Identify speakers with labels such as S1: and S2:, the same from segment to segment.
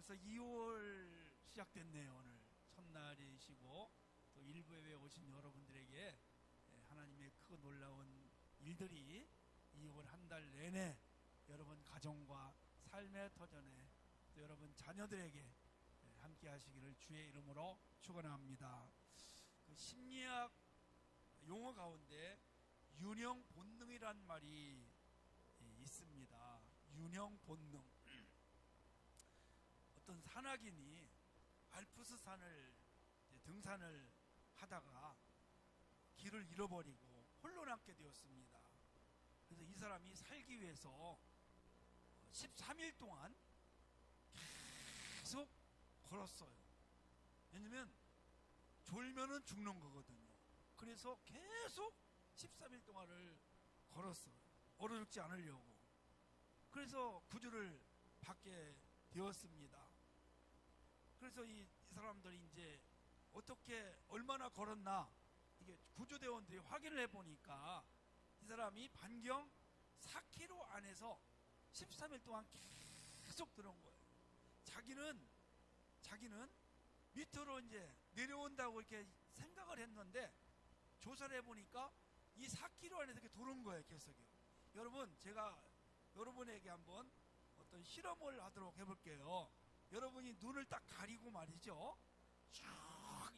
S1: 벌써 2월 시작됐네요. 오늘 첫날이시고 또 일부 예배에 오신 여러분들에게 하나님의 크고 놀라운 일들이 2월 한 달 내내 여러분 가정과 삶의 터전에 또 여러분 자녀들에게 함께 하시기를 주의 이름으로 축원합니다. 그 심리학 용어 가운데 윤형 본능이란 말이 있습니다. 윤형 본능. 어떤 산악인이 알프스 산을 등산을 하다가 길을 잃어버리고 홀로 남게 되었습니다. 그래서 이 사람이 살기 위해서 13일 동안 계속 걸었어요. 왜냐면 졸면은 죽는 거거든요. 그래서 계속 13일 동안을 걸었어요. 얼어 죽지 않으려고. 그래서 구주를 받게 되었습니다. 그래서 이 사람들이 이제 어떻게 얼마나 걸었나 이게 구조대원들이 확인을 해보니까 이 사람이 반경 4km 안에서 13일 동안 계속 들어온 거예요. 자기는 밑으로 이제 내려온다고 이렇게 생각을 했는데 조사를 해보니까 이 4km 안에서 이렇게 도는 거예요. 계속요. 여러분, 제가 여러분에게 한번 어떤 실험을 하도록 해볼게요. 여러분이 눈을 딱 가리고 말이죠. 쭉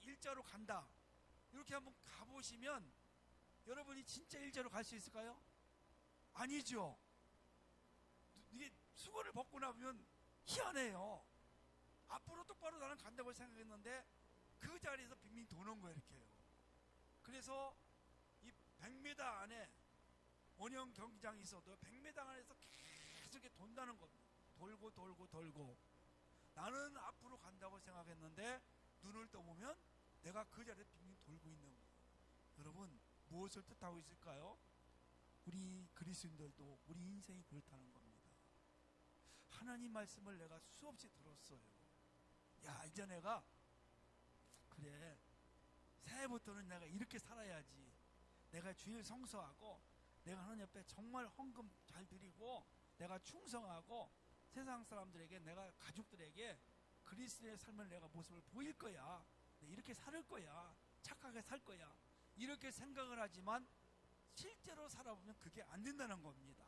S1: 일자로 간다. 이렇게 한번 가보시면 여러분이 진짜 일자로 갈 수 있을까요? 아니죠. 이게 수건을 벗고 나면 희한해요. 앞으로 똑바로 나는 간다고 생각했는데 그 자리에서 빙빙 도는 거예요. 이렇게요. 그래서 이 100m 안에 원형 경기장이 있어도 100m 안에서 계속 이렇게 돈다는 겁니다. 돌고 나는 앞으로 간다고 생각했는데 눈을 떠보면 내가 그 자리에 빙빙 돌고 있는 거예요. 여러분, 무엇을 뜻하고 있을까요? 우리 그리스도인들도 우리 인생이 그렇다는 겁니다. 하나님 말씀을 내가 수없이 들었어요. 야, 이제 내가 그래, 새해부터는 내가 이렇게 살아야지. 내가 주일 성서하고 내가 하나님 옆에 정말 헌금 잘 드리고 내가 충성하고 세상 사람들에게 내가 가족들에게 그리스도의 삶을 내가 모습을 보일 거야. 이렇게 살 거야. 착하게 살 거야. 이렇게 생각을 하지만 실제로 살아보면 그게 안 된다는 겁니다.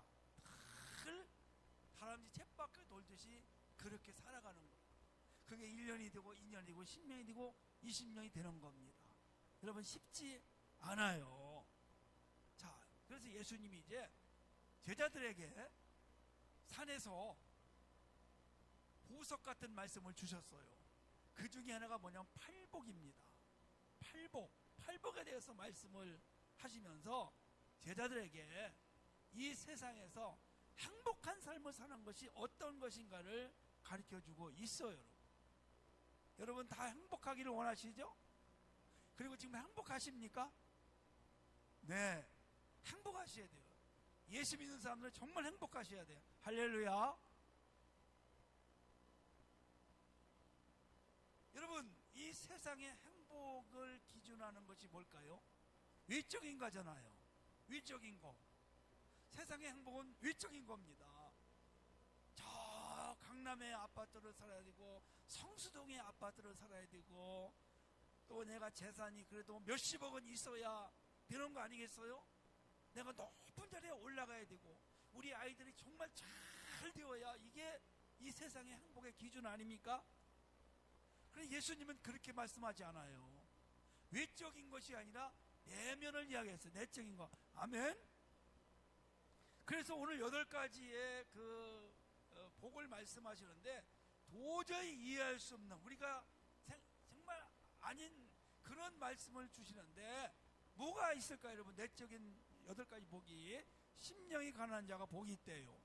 S1: 늘 다람쥐 쳇바퀴 돌듯이 그렇게 살아가는 거예요. 그게 1년이 되고 2년이 되고 10년이 되고 20년이 되는 겁니다. 여러분, 쉽지 않아요. 자, 그래서 예수님이 이제 제자들에게 산에서 보석 같은 말씀을 주셨어요. 그 중에 하나가 뭐냐면 팔복입니다. 팔복에 대해서 말씀을 하시면서 제자들에게 이 세상에서 행복한 삶을 사는 것이 어떤 것인가를 가르쳐주고 있어요. 여러분 다 행복하기를 원하시죠? 그리고 지금 행복하십니까? 네, 행복하셔야 돼요. 예수 믿는 사람들은 정말 행복하셔야 돼요. 할렐루야. 여러분, 이 세상의 행복을 기준하는 것이 뭘까요? 외적인 거잖아요. 외적인 거. 세상의 행복은 외적인 겁니다. 저 강남의 아파트를 살아야 되고 성수동의 아파트를 살아야 되고 또 내가 재산이 그래도 몇십억은 있어야 되는 거 아니겠어요? 내가 높은 자리에 올라가야 되고 우리 아이들이 정말 잘 되어야 이게 이 세상의 행복의 기준 아닙니까? 그런데 예수님은 그렇게 말씀하지 않아요. 외적인 것이 아니라 내면을 이야기했어요. 내적인 거. 아멘. 그래서 오늘 8가지의 그 복을 말씀하시는데 도저히 이해할 수 없는 우리가 정말 아닌 그런 말씀을 주시는데 뭐가 있을까요, 여러분? 내적인 8가지 복이 심령이 가난한 자가 복이 있대요.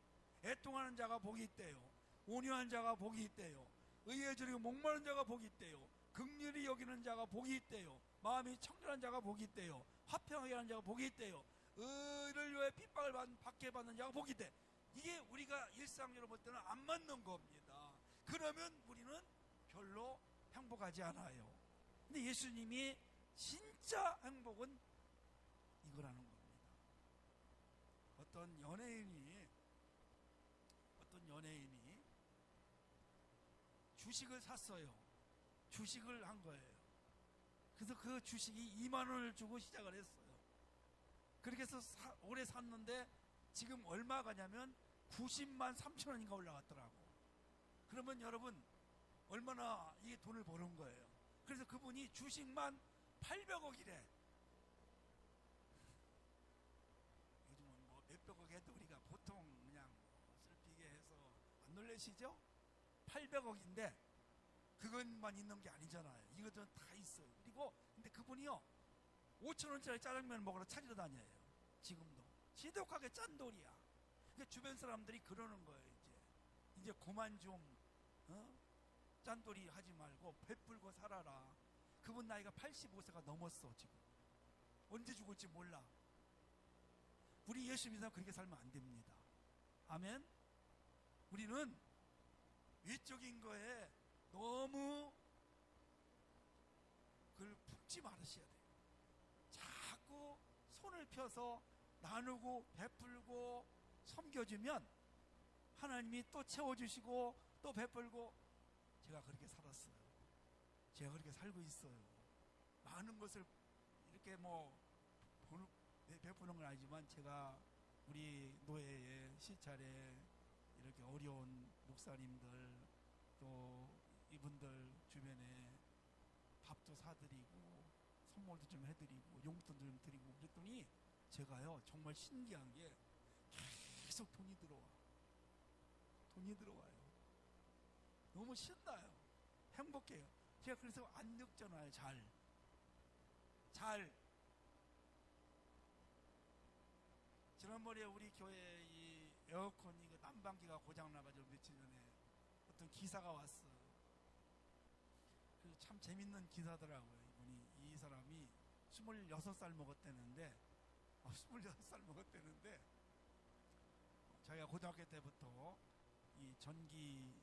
S1: 애통하는 자가 복이 있대요. 온유한 자가 복이 있대요. 의에 줄이고 목마른 자가 복이 있대요. 긍휼히 여기는 자가 복이 있대요. 마음이 청결한 자가 복이 있대요. 화평하게 하는 자가 복이 있대요. 의를 위해 핍박을 받게 받는 자가 복이 있대. 이게 우리가 일상적으로 볼 때는 안 맞는 겁니다. 그러면 우리는 별로 행복하지 않아요. 근데 예수님이 진짜 행복은 이거라는 겁니다. 어떤 연예인이 주식을 샀어요. 주식을 한 거예요. 그래서 그 주식이 2만 원을 주고 시작을 했어요. 그렇게 해서 오래 샀는데 지금 얼마 가냐면 90만 3천 원인가 올라갔더라고. 그러면 여러분 얼마나 이게 돈을 버는 거예요. 그래서 그분이 주식만 800억이래. 요즘은 뭐 몇백억 해도 우리가 보통 그냥 슬피게 해서 안 놀라시죠? 800억인데 그것만 있는 게 아니잖아요. 이것들은 다 있어요. 그리고 근데 그분이요 5,000원짜리 짜장면 먹으러 찾으러 다녀요. 지금도 지독하게 짠돌이야. 그러니까 주변 사람들이 그러는 거예요. 이제 그만 좀 짠돌이 하지 말고 베풀고 살아라. 그분 나이가 85세가 넘었어. 지금 언제 죽을지 몰라. 우리 예수 믿는 사람 그렇게 살면 안 됩니다. 아멘. 우리는 외적인 거에 너무 그걸 품지 말으셔야 돼요. 자꾸 손을 펴서 나누고 베풀고 섬겨주면 하나님이 또 채워주시고 또 베풀고. 제가 그렇게 살았어요. 제가 그렇게 살고 있어요. 많은 것을 이렇게 뭐 베푸는 건 아니지만 제가 우리 노예의 시찰에 이렇게 어려운 목사님들 또 이분들 주변에 밥도 사드리고 선물도 좀 해드리고 용돈도 좀 드리고 그랬더니 제가요 정말 신기한 게 계속 돈이 들어와요. 너무 신나요. 행복해요. 제가 그래서 안 늙잖아요. 잘 지난번에 우리 교회 이 에어컨 이거 난방기가 고장나가지고 며칠 전에 어떤 기사가 왔어. 그래서 참 재밌는 기사더라고요. 이 사람이 26살 먹었대는데 26살 먹었대는데 자기가 고등학교 때부터 이 전기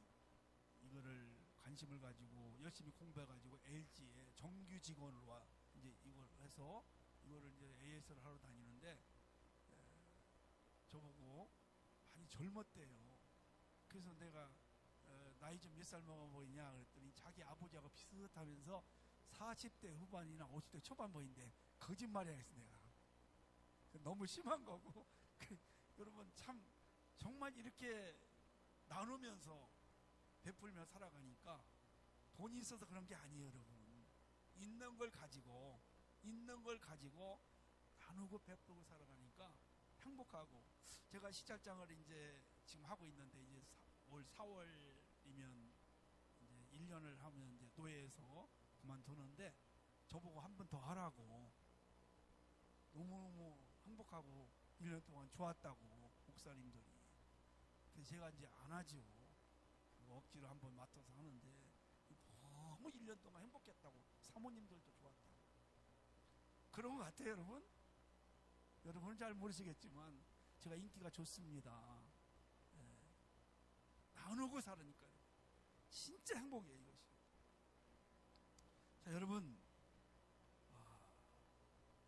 S1: 이거를 관심을 가지고 열심히 공부해가지고 LG에 정규 직원으로 이제 이걸 해서 이거를 이제 AS를 하러 다니는데 저보고 많이 젊었대요. 그래서 내가 나이 좀 몇 살 먹어 보이냐 그랬더니 자기 아버지하고 비슷하면서 40대 후반이나 50대 초반 보인대. 거짓말이야 했어 내가. 너무 심한 거고. 여러분 참 정말 이렇게 나누면서 베풀며 살아가니까 돈이 있어서 그런 게 아니에요. 여러분 있는 걸 가지고 나누고 베풀고 살아가니까 행복하고. 제가 시찰장을 이제 지금 하고 있는데 이제 올 4월이면 이제 1년을 하면 이제 노예에서 그만두는데 저보고 한 번 더 하라고. 너무너무 행복하고 1년 동안 좋았다고 목사님들이. 그래서 제가 이제 안 하죠. 억지로 한번 맡아서 하는데 너무 1년 동안 행복했다고. 사모님들도 좋았다고. 그런 것 같아요. 여러분 여러분은 잘 모르시겠지만 제가 인기가 좋습니다. 나누고 살으니까요. 진짜 행복이에요 이것이. 자 여러분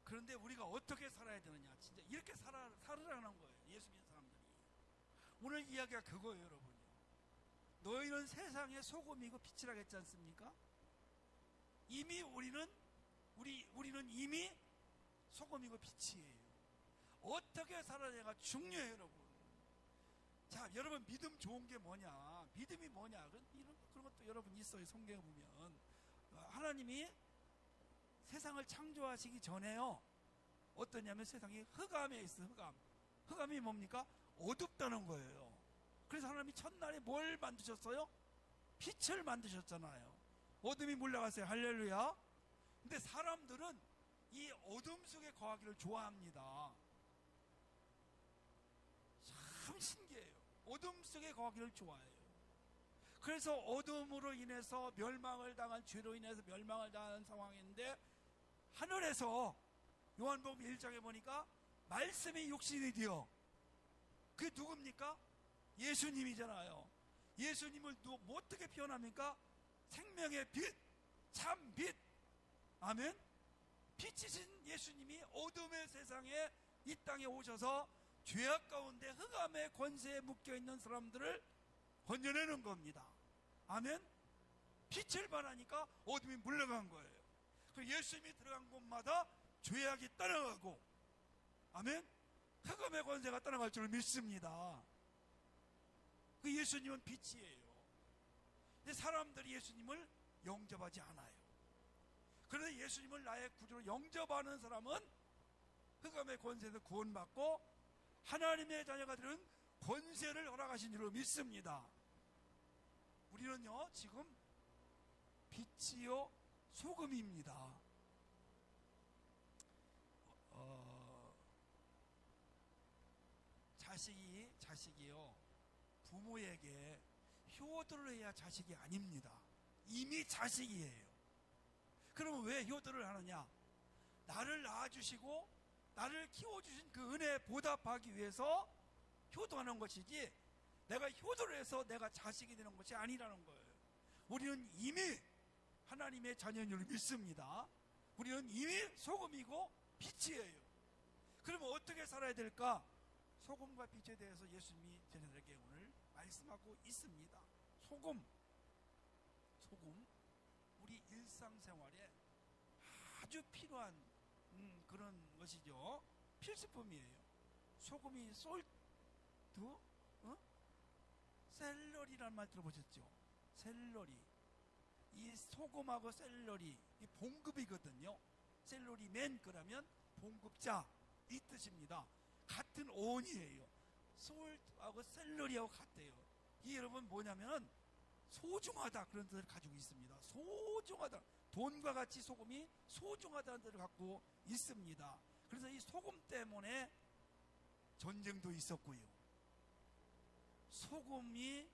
S1: 그런데 우리가 어떻게 살아야 되느냐. 진짜 이렇게 살으라는 거예요. 예수 믿는 사람들이. 오늘 이야기가 그거예요. 여러분요. 너희는 세상의 소금이고 빛이라고 했지 않습니까? 이미 우리는 이미 소금이고 빛이에요. 어떻게 살아야가 중요해요. 여러분. 자 여러분 믿음 좋은 게 뭐냐. 믿음이 뭐냐. 그런 것도 여러분 있어요. 성경에 보면 하나님이 세상을 창조하시기 전에요 어떠냐면 세상이 흑암에 있어요. 흑암이 뭡니까? 어둡다는 거예요. 그래서 하나님이 첫날에 뭘 만드셨어요? 빛을 만드셨잖아요. 어둠이 물러갔어요. 할렐루야. 근데 사람들은 이 어둠 속에 거하기를 좋아합니다. 참 신기해요. 어둠 속에 거하기를 좋아해요. 그래서 어둠으로 인해서 멸망을 당한, 죄로 인해서 멸망을 당한 상황인데 하늘에서 요한복음 1장에 보니까 말씀이 육신이 되어, 그게 누굽니까? 예수님이잖아요. 예수님을 뭐 어떻게 표현합니까? 생명의 빛, 참 빛. 아멘. 빛이신 예수님이 어둠의 세상에 이 땅에 오셔서 죄악 가운데 흑암의 권세에 묶여있는 사람들을 건져내는 겁니다. 아멘. 빛을 발하니까 어둠이 물러간 거예요. 그리고 예수님이 들어간 곳마다 죄악이 떠나가고, 아멘. 흑암의 권세가 떠나갈 줄 믿습니다. 그 예수님은 빛이에요. 근데 사람들이 예수님을 영접하지 않아요. 그런데 예수님을 나의 구주로 영접하는 사람은 흑암의 권세에서 구원받고 하나님의 자녀가 되는 권세를 허락하신 줄로 믿습니다. 우리는요 지금 빛이요 소금입니다. 자식이요 부모에게 효도를 해야 자식이 아닙니다. 이미 자식이에요. 그러면 왜 효도를 하느냐? 나를 낳아주시고 나를 키워주신 그 은혜에 보답하기 위해서 효도하는 것이지, 내가 효도를 해서 내가 자식이 되는 것이 아니라는 거예요. 우리는 이미 하나님의 자녀인 줄 믿습니다. 우리는 이미 소금이고 빛이에요. 그러면 어떻게 살아야 될까? 소금과 빛에 대해서 예수님이 저희들에게 오늘 말씀하고 있습니다. 소금, 우리 일상생활에 아주 필요한 그런 것이죠. 필수품이에요. 소금이 솔트, 샐러리라는 말 들어보셨죠? 샐러리. 이 소금하고 샐러리 이 봉급이거든요. 샐러리맨 그러면 봉급자 이 뜻입니다. 같은 어원이에요. 솔트하고 샐러리하고 같대요. 이게 여러분 뭐냐면 소중하다 그런 뜻을 가지고 있습니다. 소중하다. 돈과 같이 소금이 소중하다는 뜻을 갖고 있습니다. 그래서 이 소금 때문에 전쟁도 있었고요. 소금이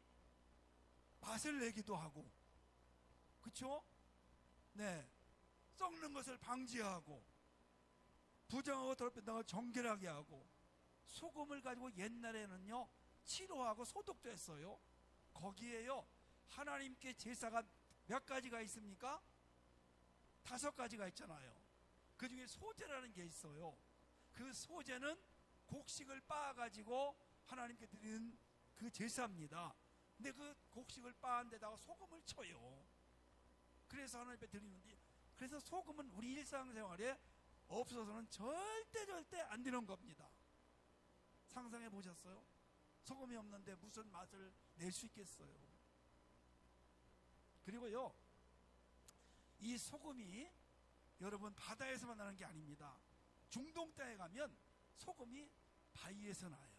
S1: 맛을 내기도 하고, 그쵸? 네. 썩는 것을 방지하고, 부정하고 더럽힌다는 걸 정결하게 하고, 소금을 가지고 옛날에는요, 치료하고 소독도 했어요. 거기에요, 하나님께 제사가 몇 가지가 있습니까? 5가지가 있잖아요. 그 중에 소제라는 게 있어요. 그 소제는 곡식을 빻아가지고 하나님께 드리는 그 제사입니다. 근데 그 곡식을 빻은 데다가 소금을 쳐요. 그래서 하나님께 드리는데, 그래서 소금은 우리 일상생활에 없어서는 절대 안 되는 겁니다. 상상해 보셨어요? 소금이 없는데 무슨 맛을 낼 수 있겠어요? 그리고요, 이 소금이 여러분 바다에서만 나는 게 아닙니다. 중동 땅에 가면 소금이 바위에서 나요.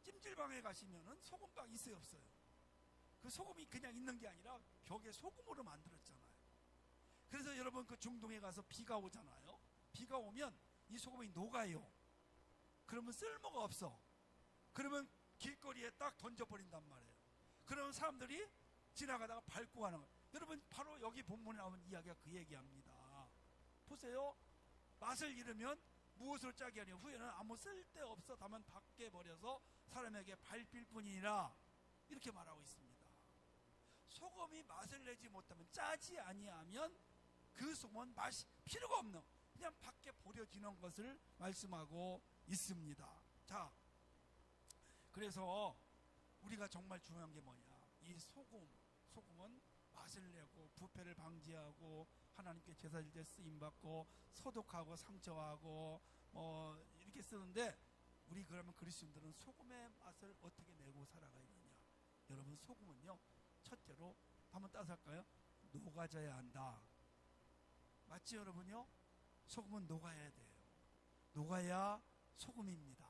S1: 찜질방에 가시면은 소금방 있어요, 없어요? 그 소금이 그냥 있는 게 아니라 벽에 소금으로 만들었잖아요. 그래서 여러분 그 중동에 가서 비가 오잖아요. 비가 오면 이 소금이 녹아요. 그러면 쓸모가 없어. 그러면 길거리에 딱 던져버린단 말이에요. 그러면 사람들이 지나가다가 밟고 가는 거예요. 여러분 바로 여기 본문에 나오는 이야기가 그 얘기합니다. 보세요. 맛을 잃으면 무엇으로 짜게 하냐? 후에는 아무 쓸데없어 다만 밖에 버려서 사람에게 밟힐 뿐이니라, 이렇게 말하고 있습니다. 소금이 맛을 내지 못하면, 짜지 아니하면 그 소금은 맛이 필요가 없는, 그냥 밖에 버려지는 것을 말씀하고 있습니다. 자, 그래서 우리가 정말 중요한 게 뭐냐? 이 소금은 맛을 내고 부패를 방지하고 하나님께 제사 드릴 때 쓰임받고 소독하고 상처하고 이렇게 쓰는데, 우리 그러면 그리스도인들은 소금의 맛을 어떻게 내고 살아가야 되느냐? 여러분, 소금은요, 첫째로 한번 따서 할까요? 녹아져야 한다. 맞지 여러분요? 소금은 녹아야 돼요. 녹아야 소금입니다.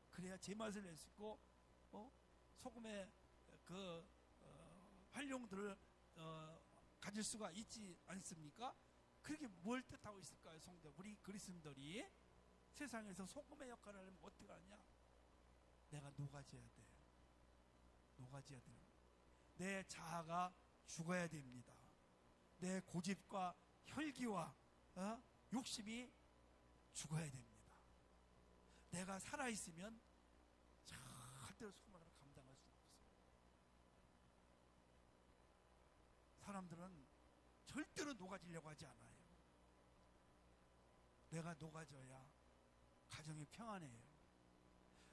S1: 그래야 제맛을 낼 수 있고, 소금의 그 활용들을 가질 수가 있지 않습니까? 그렇게 뭘 뜻하고 있을까요, 성도? 우리 그리스도인들이 세상에서 소금의 역할을 하려면 어떻게 하냐? 내가 녹아져야 돼요. 녹아져야 돼요. 내 자아가 죽어야 됩니다. 내 고집과 혈기와 욕심이 죽어야 됩니다. 내가 살아있으면 절대로 소금을 감당할 수가 없어요. 사람들은 절대로 녹아지려고 하지 않아요. 내가 녹아져야 가정이 평안해요.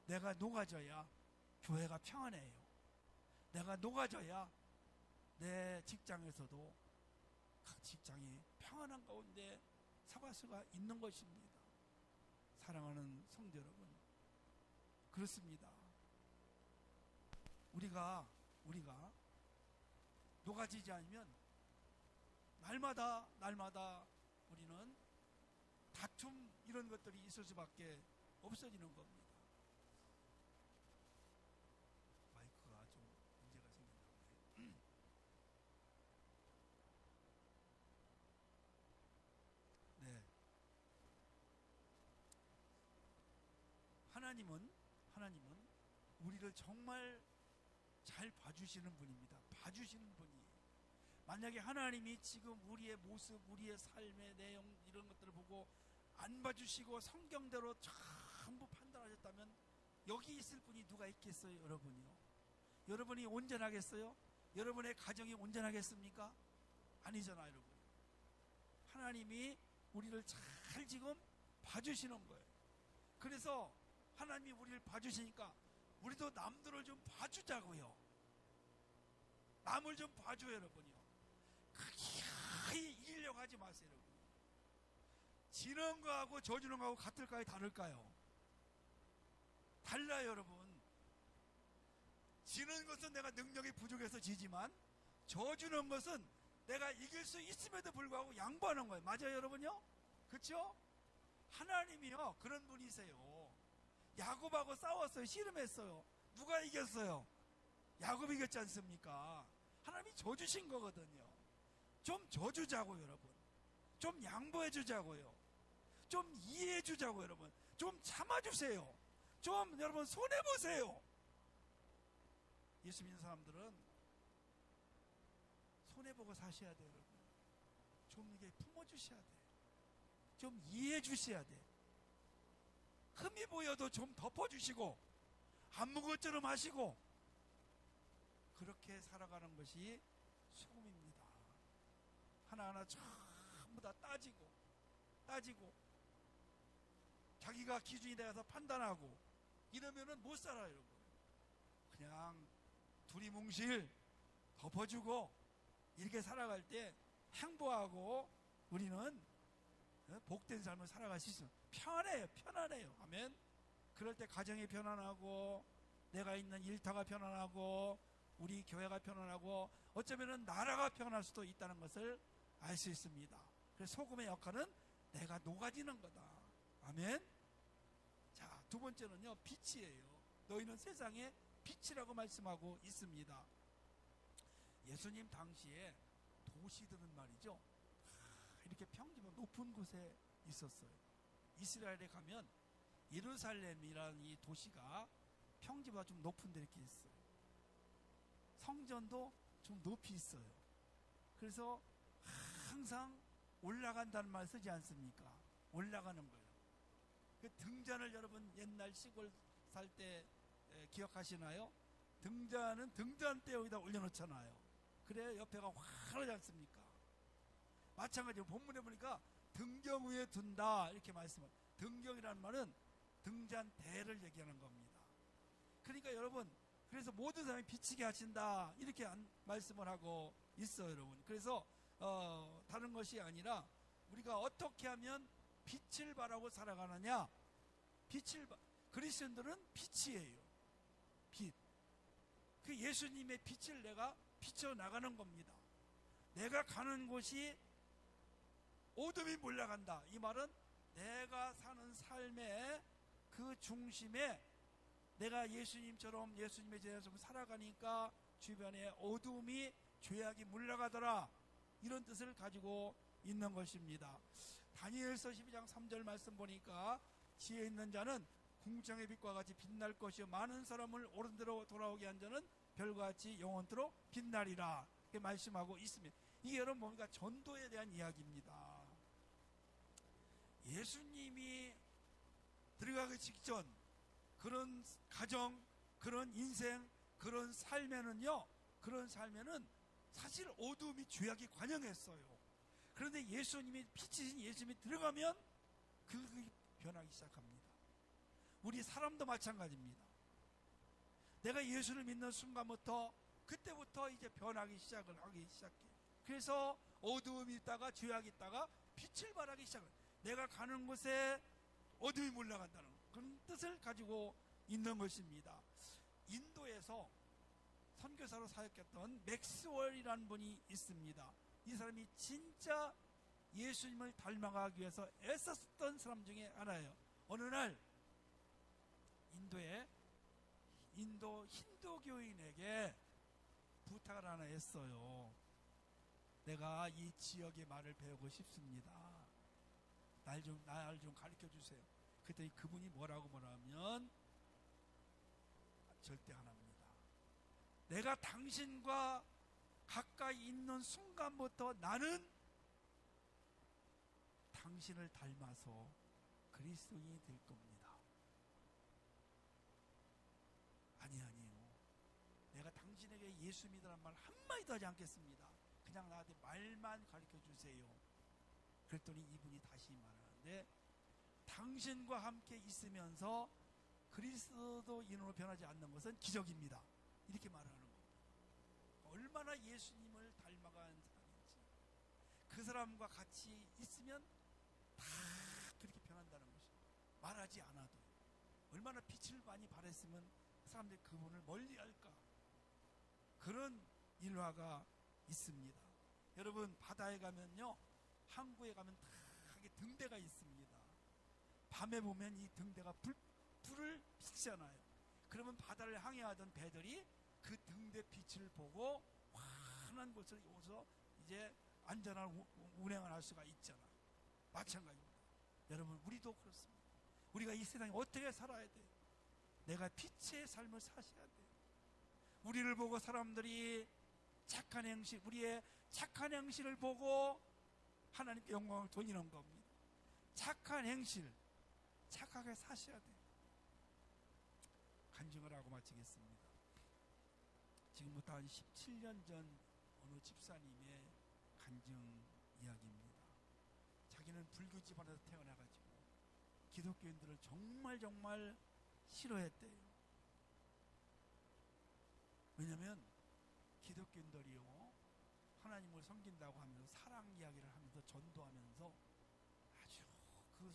S1: 내가 녹아져야 교회가 평안해요. 내가 녹아져야 내 직장에서도 각 직장이 평안한 가운데 사갈 수가 있는 것입니다. 사랑하는 성도 여러분, 그렇습니다. 우리가 녹아지지 않으면 날마다 우리는 다툼 이런 것들이 있을 수밖에 없어지는 겁니다. 마이크가 좀 문제가 생겼나 보네요. 네. 하나님은 우리를 정말 잘 봐주시는 분입니다. 봐주시는 분이에요. 만약에 하나님이 지금 우리의 모습, 우리의 삶의 내용 이런 것들을 보고 안 봐주시고 성경대로 전부 판단하셨다면 여기 있을 분이 누가 있겠어요? 여러분이요. 여러분이 온전하겠어요? 여러분의 가정이 온전하겠습니까? 아니잖아요, 여러분. 하나님이 우리를 잘 지금 봐주시는 거예요. 그래서 하나님이 우리를 봐주시니까 우리도 남들을 좀 봐주자고요. 남을 좀 봐줘요, 여러분이요. 크게 이기려고 하지 마세요, 여러분. 지는 거하고 져주는 거하고 같을까요? 다를까요? 달라요, 여러분. 지는 것은 내가 능력이 부족해서 지지만 져주는 것은 내가 이길 수 있음에도 불구하고 양보하는 거예요. 맞아요, 여러분요? 그렇죠? 하나님이요 그런 분이세요. 야곱하고 싸웠어요. 씨름했어요. 누가 이겼어요? 야곱이 이겼지 않습니까? 하나님이 져주신 거거든요. 좀 져주자고요, 여러분. 좀 양보해주자고요. 좀 이해해주자고요, 여러분. 좀 참아주세요. 좀 여러분 손해보세요. 예수 믿는 사람들은 손해보고 사셔야 돼요, 여러분. 좀 이게 품어주셔야 돼요. 좀 이해해주셔야 돼요. 흠이 보여도 좀 덮어주시고 아무것처럼 하시고 그렇게 살아가는 것이 수금입니다. 하나하나 전부 다 따지고 자기가 기준이 되어서 판단하고 이러면은 못 살아요, 여러분. 그냥 두리뭉실 덮어주고 이렇게 살아갈 때 행복하고 우리는 복된 삶을 살아갈 수 있어요. 편안해요. 아멘. 그럴 때 가정이 편안하고 내가 있는 일터가 편안하고 우리 교회가 편안하고 어쩌면 나라가 편안할 수도 있다는 것을 알 수 있습니다. 그래서 소금의 역할은 내가 녹아지는 거다. 아멘. 자, 두 번째는요, 빛이에요. 너희는 세상의 빛이라고 말씀하고 있습니다. 예수님 당시에 도시들은 말이죠, 이렇게 평지보다 높은 곳에 있었어요. 이스라엘에 가면 예루살렘이라는 이 도시가 평지보다 좀 높은 데 이렇게 있어요. 성전도 좀 높이 있어요. 그래서 항상 올라간다는 말 쓰지 않습니까? 올라가는 거예요. 그 등잔을 여러분 옛날 시골 살 때 기억하시나요? 등잔은 등잔대 여기다 올려놓잖아요. 그래야 옆에가 환하지 않습니까? 마찬가지로 본문에 보니까 등경 위에 둔다 이렇게 말씀을. 등경이라는 말은 등잔대를 얘기하는 겁니다. 그러니까 여러분, 그래서 모든 사람이 비치게 하신다 이렇게 말씀을 하고 있어요, 여러분. 그래서 다른 것이 아니라 우리가 어떻게 하면 빛을 발하고 살아가느냐. 그리스도인들은 빛이에요. 빛. 그 예수님의 빛을 내가 비춰나가는 겁니다. 내가 가는 곳이 어둠이 몰려간다. 이 말은 내가 사는 삶의 그 중심에 내가 예수님처럼 예수님의 제자처럼 살아가니까 주변에 어둠이 죄악이 물러가더라. 이런 뜻을 가지고 있는 것입니다. 다니엘서 12장 3절 말씀 보니까 지혜 있는 자는 궁창의 빛과 같이 빛날 것이요 많은 사람을 옳은 대로 돌아오게 한 자는 별과 같이 영원토록 빛나리라. 이렇게 말씀하고 있습니다. 이게 여러분 뭡니까? 전도에 대한 이야기입니다. 예수님이 들어가기 직전 그런 가정, 그런 인생, 그런 삶에는요, 그런 삶에는 사실 어둠이 죄악이 관영했어요. 그런데 예수님이 빛이신 예수님이 들어가면 그게 변하기 시작합니다. 우리 사람도 마찬가지입니다. 내가 예수를 믿는 순간부터 그때부터 이제 변하기 시작을 하기 시작해. 그래서 어두움이 있다가 죄악이 있다가 빛을 발하기 시작을. 내가 가는 곳에 어둠이 물러간다는 그런 뜻을 가지고 있는 것입니다. 인도에서 선교사로 사역했던 맥스월이라는 분이 있습니다. 이 사람이 진짜 예수님을 닮아가기 위해서 애썼던 사람 중에 하나예요. 어느 날 인도 힌두교인에게 부탁을 하나 했어요. 내가 이 지역의 말을 배우고 싶습니다. 날 좀 가르쳐 주세요. 그랬더니 그분이 뭐라고 하면 절대 안 합니다. 내가 당신과 가까이 있는 순간부터 나는 당신을 닮아서 그리스도인이 될 겁니다. 아니에요. 내가 당신에게 예수 믿으라는 말 한마디도 하지 않겠습니다. 그냥 나한테 말만 가르쳐 주세요. 그랬더니 이분이 다시 말하는데, 당신과 함께 있으면서 그리스도인으로 변하지 않는 것은 기적입니다. 이렇게 말하는 겁니다. 얼마나 예수님을 닮아간 사람인지, 그 사람과 같이 있으면 다 그렇게 변한다는 것입니다. 말하지 않아도. 얼마나 빛을 많이 발했으면 사람들이 그분을 멀리할까. 그런 일화가 있습니다. 여러분, 바다에 가면요, 항구에 가면 다 등대가 있습니다. 밤에 보면 이 등대가 불을 비치잖아요. 그러면 바다를 항해하던 배들이 그 등대 빛을 보고 환한 곳을 오서 이제 안전한 운행을 할 수가 있잖아요. 마찬가지입니다. 여러분, 우리도 그렇습니다. 우리가 이 세상에 어떻게 살아야 돼요? 내가 빛의 삶을 사셔야 돼요. 우리를 보고 사람들이 착한 행실, 우리의 착한 행실을 보고 하나님께 영광을 돌리는 겁니다. 착한 행실, 착하게 사셔야 돼요. 간증을 하고 마치겠습니다. 지금부터 한 17년 전 어느 집사님의 간증 이야기입니다. 자기는 불교 집안에서 태어나가지고 기독교인들을 정말 싫어했대요. 왜냐하면 기독교인들이요, 하나님을 섬긴다고 하면서 사랑 이야기를 하면서 전도하면서 아주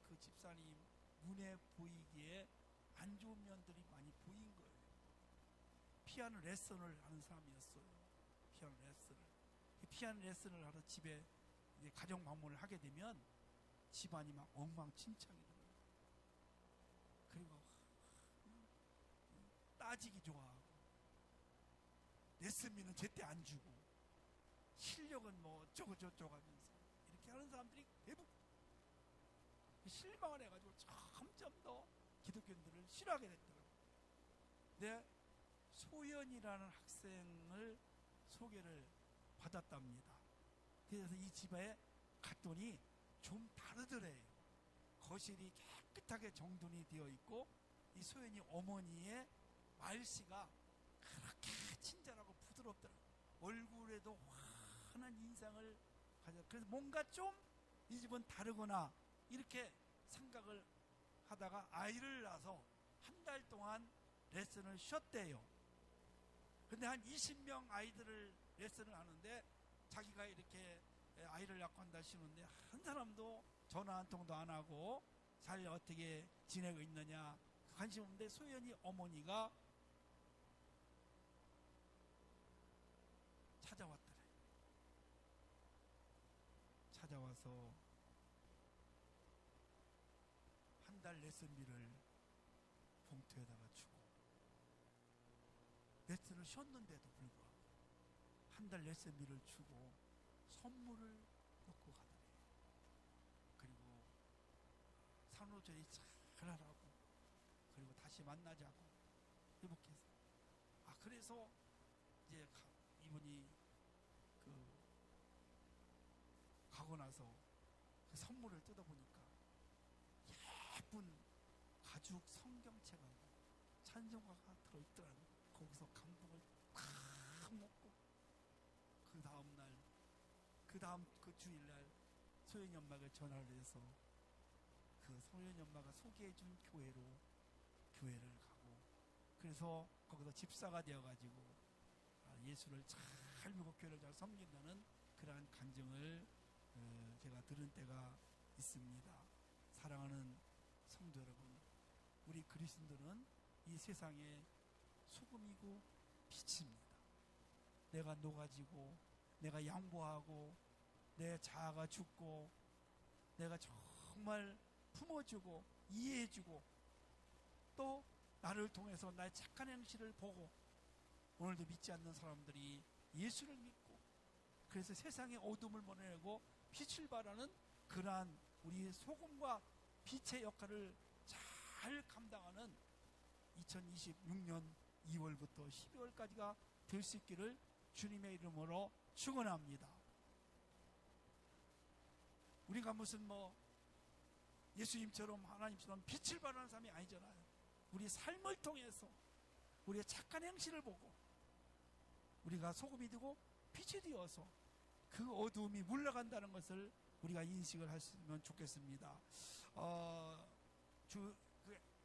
S1: 그 집사님 눈에 보이기에 안 좋은 면들이 많이 보인 거예요. 피아노 레슨을 하는 사람이었어요. 피아노 레슨을 하러 집에 이제 가정 방문을 하게 되면 집안이 막 엉망진창이 되는 거예요. 그리고 따지기 좋아하고 레슨비는 제때 안 주고 실력은 뭐 어쩌고 하면서 이렇게 하는 사람들이 대부분 실망을 해가지고 점점 더 기독교인들을 싫어하게 됐더라고요. 근데 소연이라는 학생을 소개를 받았답니다. 그래서 이 집에 갔더니 좀 다르더래요. 거실이 깨끗하게 정돈이 되어 있고, 이 소연이 어머니의 말씨가 그렇게 친절하고 부드럽더라고요. 얼굴에도 환한 인상을 가져. 그래서 뭔가 좀 이 집은 다르구나 이렇게 생각을 하다가 아이를 낳아서 한 달 동안 레슨을 쉬었대요. 근데 한 20명 아이들을 레슨을 하는데 자기가 이렇게 아이를 낳고 한다 쉬는데 한 사람도 전화 한 통도 안 하고 잘 어떻게 지내고 있느냐 관심 없는데, 소연이 어머니가 찾아왔더래. 찾아와서 한 달 레슨비를 봉투에다가 주고, 레슨을 쉬었는데도 불구하고 한 달 레슨비를 주고 선물을 놓고 가더래요. 그리고 산후조리 잘하라고, 그리고 다시 만나자고 회복해서. 그래서 이제 이분이 가고 나서 그 선물을 뜯어보니까 예쁜 가죽 성경책하고 찬송가가 들어있더라고요. 거기서 감동을 팍 먹고, 그 주일날 소연이 엄마가 전화를 해서 그 소연이 엄마가 소개해준 교회를 가고, 그래서 거기서 집사가 되어가지고 예수를 잘 믿고 교회를 잘 섬긴다는 그러한 간증을 제가 들은 때가 있습니다. 사랑하는 성도 여러분, 우리 그리스도인들은 이 세상의 소금이고 빛입니다. 내가 녹아지고 내가 양보하고 내 자아가 죽고 내가 정말 품어주고 이해해주고 또 나를 통해서 나의 착한 행실을 보고 오늘도 믿지 않는 사람들이 예수를 믿고 그래서 세상의 어둠을 몰아내고 빛을 발하는 그러한 우리 소금과 빛의 역할을 잘 감당하는 2026년 2월부터 12월까지가 될 수 있기를 주님의 이름으로 축원합니다. 우리가 무슨 예수님처럼 하나님처럼 빛을 발하는 사람이 아니잖아요. 우리 삶을 통해서 우리의 착한 행실을 보고 우리가 소금이 되고 빛이 되어서 그 어두움이 물러간다는 것을 우리가 인식을 했으면 좋겠습니다.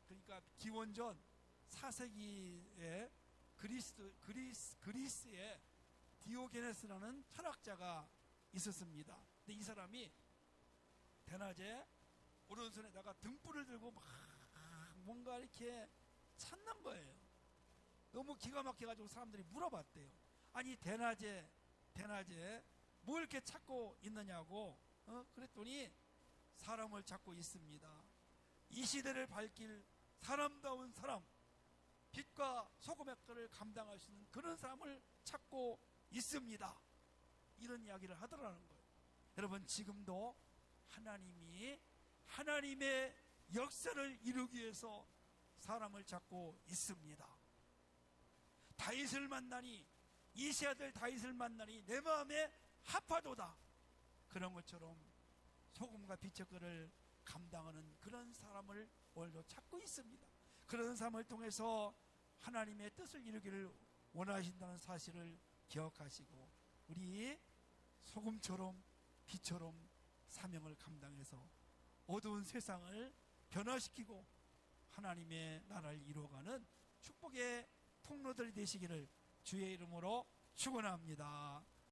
S1: 그러니까 기원전 4세기에 그리스의 디오게네스라는 철학자가 있었습니다. 근데 이 사람이 대낮에 오른손에다가 등불을 들고 막 뭔가 이렇게 찾는 거예요. 너무 기가 막혀가지고 사람들이 물어봤대요. 아니 대낮에 뭘 이렇게 찾고 있느냐고. 그랬더니 사람을 찾고 있습니다. 이 시대를 밝힐 사람다운 사람, 빛과 소금의 역할을 감당할 수 있는 그런 사람을 찾고 있습니다. 이런 이야기를 하더라는 거예요. 여러분, 지금도 하나님이 하나님의 역사를 이루기 위해서 사람을 찾고 있습니다. 다윗을 만나니, 이새 아들 다윗을 만나니 내 마음에 합하도다. 그런 것처럼 소금과 빛의 역할을 감당하는 그런 사람을 오늘도 찾고 있습니다. 그런 사람을 통해서 하나님의 뜻을 이루기를 원하신다는 사실을 기억하시고 우리 소금처럼 빛처럼 사명을 감당해서 어두운 세상을 변화시키고 하나님의 나라를 이루어가는 축복의 통로들이 되시기를 주의 이름으로 축원합니다.